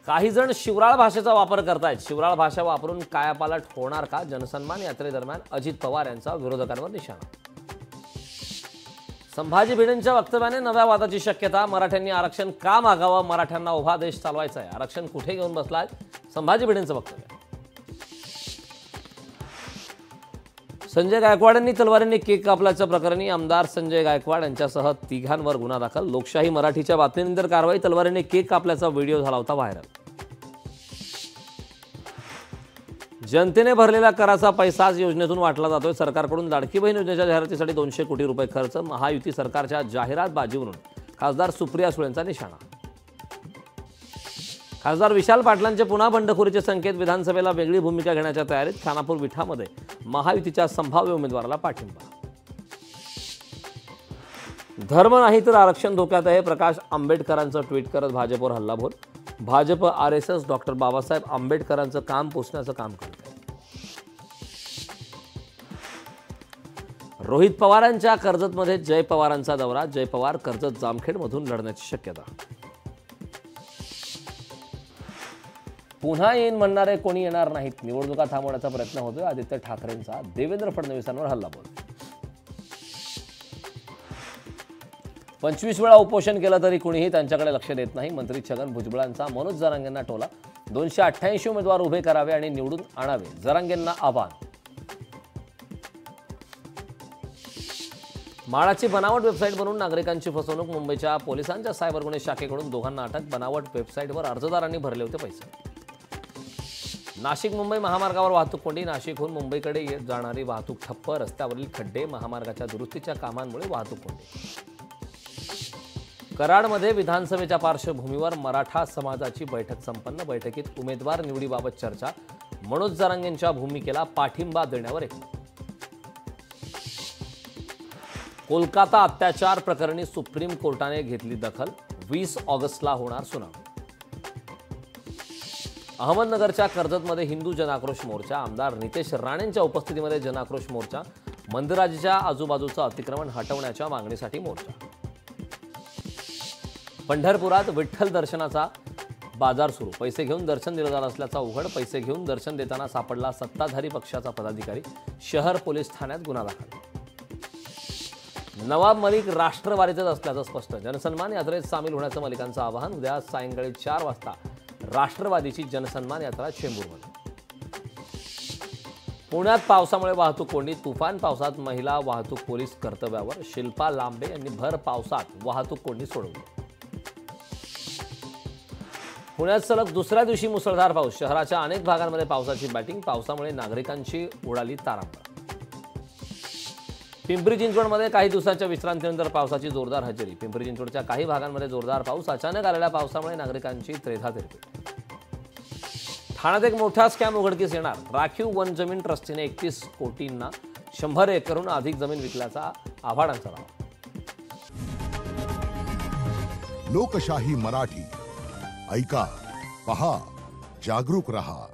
काही जण शिवराळ भाषेचा वापर करतायत। शिवराळ भाषा वापरून कायापालट होणार का? जनसन्मान यात्रेदरम्यान अजित पवार यांचा विरोधकांवर निशाणा। संभाजी भिडेंच्या वक्तव्याने नव्या वादाची शक्यता। मराठ्यांनी आरक्षण का मागावं? मराठ्यांना उभा देश चालवायचा आहे। आरक्षण कुठे घेऊन बसलाय? संभाजी भिडेंचं वक्तव्य। संजय गायकवाड यांनी तलवारीने केक कापल्याच्या प्रकरणी आमदार संजय गायकवाड यांच्यासह तिघांवर गुन्हा दाखल। लोकशाही मराठीच्या बातमीनंतर कारवाई। तलवारीने केक कापल्याचा व्हिडिओ झाला होता व्हायरल। जनतेने भरलेला कराचा पैसा आज योजनेतून वाटला जातोय। सरकारकडून लाडकी बहीण योजनेच्या जाहिरातीसाठी 200 कोटी रुपये खर्च। महायुती सरकारच्या जाहिरात बाजीवरून खासदार सुप्रिया सुळेंचा निशाणा। खासदार विशाल पाटलांचे पुन्हा बंडखोरीचे संकेत। विधानसभेला वेगळी भूमिका घेण्याच्या तयारीत। खानापूर विठामध्ये महायुतीच्या संभाव्य उमेदवाराला पाठिंबा। धर्म नाही तर आरक्षण धोक्यात आहे। प्रकाश आंबेडकरांचं ट्विट करत भाजपवर हल्लाबोल। भाजप आरएसएस डॉक्टर बाबासाहेब आंबेडकरांचं काम पुसण्याचं काम करत आहे। रोहित पवारांच्या कर्जतमध्ये जय पवारांचा दौरा। जय पवार कर्जत जामखेडमधून लढण्याची शक्यता। पुन्हा येईन म्हणणारे कोणी येणार नाहीत। निवडणुका थांबवण्याचा प्रयत्न होतोय आदित्य ठाकरेंचा। देवेंद्र फडणवीसांवर हल्लाबोल। 25 वेळा उपोषण केलं तरी कुणीही त्यांच्याकडे लक्ष देत नाही। मंत्री छगन भुजबळांचा मनोज जरांगेंना टोला। 288 उमेदवार उभे करावे आणि निवडून आणावे, जरांगेंना आव्हान। माळाची बनावट वेबसाईट बनवून नागरिकांची फसवणूक। मुंबईच्या पोलिसांच्या सायबर गुन्हे शाखेकडून दोघांना अटक। बनावट वेबसाईटवर अर्जदारांनी भरले होते पैसे। नाशिक मुंबई महामार्गावर वाहतूक कोंडी। नाशिकहून मुंबईकडे येत जाणारी वाहतूक ठप्प। रस्त्यावरील खड्डे, महामार्गाच्या दुरुस्तीच्या कामांमुळे वाहतूक कोंडी। कराडमध्ये विधानसभेच्या पार्श्वभूमीवर मराठा समाजाची बैठक संपन्न। बैठकीत उमेदवार निवडीबाबत चर्चा। मनोज जरांगेंच्या भूमिकेला पाठिंबा देण्यावर एकमत। कोलकाता अत्याचार प्रकरणी सुप्रीम कोर्टाने घेतली दखल। 20 ऑगस्टला होणार सुनावणी। अहमदनगरच्या कर्जतमध्ये हिंदू जनाक्रोश मोर्चा। आमदार नितेश राणेंच्या उपस्थितीमध्ये जनाक्रोश मोर्चा। मंदिराच्या आजूबाजूचं अतिक्रमण हटवण्याच्या मागणीसाठी मोर्चा। पंढरपुरात विठ्ठल दर्शनाचा बाजार सुरू। पैसे घेऊन दर्शन दिलं जात असल्याचा उघड। पैसे घेऊन दर्शन देताना सापडला सत्ताधारी पक्षाचा पदाधिकारी। शहर पोलीस ठाण्यात गुन्हा दाखल। नवाब मलिक राष्ट्रवादीतच असल्याचं स्पष्ट। जनसन्मान यात्रेत सामील होण्याचं मलिकांचं आवाहन। उद्या सायंकाळी 4 वाजता राष्ट्रवादीची जनसन्मान यात्रा चेंबूरमध्ये। पुण्यात पावसामुळे वाहतूक कोंडी। तुफान पावसात महिला वाहतूक पोलीस कर्तव्यावर। शिल्पा लांबे यांनी भर पावसात वाहतूक कोंडी सोडवली। पुण्यात सलग दुसऱ्या दिवशी मुसळधार पाऊस। शहराच्या अनेक भागांमध्ये पावसाची बॅटिंग। पावसामुळे नागरिकांची उडाली तारांबळ। पिंपरी चिंचवडमध्ये काही दिवसांच्या विश्रांतीनंतर पावसाची जोरदार हजेरी। पिंपरी चिंचवडच्या काही भागांमध्ये जोरदार पाऊस। अचानक आलेल्या पावसामुळे नागरिकांची त्रेधा तिरपीट। ठाण्यात एक मोठा स्कॅम उघडकीस येणार। राखीव वन जमीन ट्रस्टीने 31 कोटींना 100 एकरहून अधिक जमीन विकल्याचा आव्हाडांचा दावा। लोकशाही मराठी ऐका, पहा, जागरूक रहा।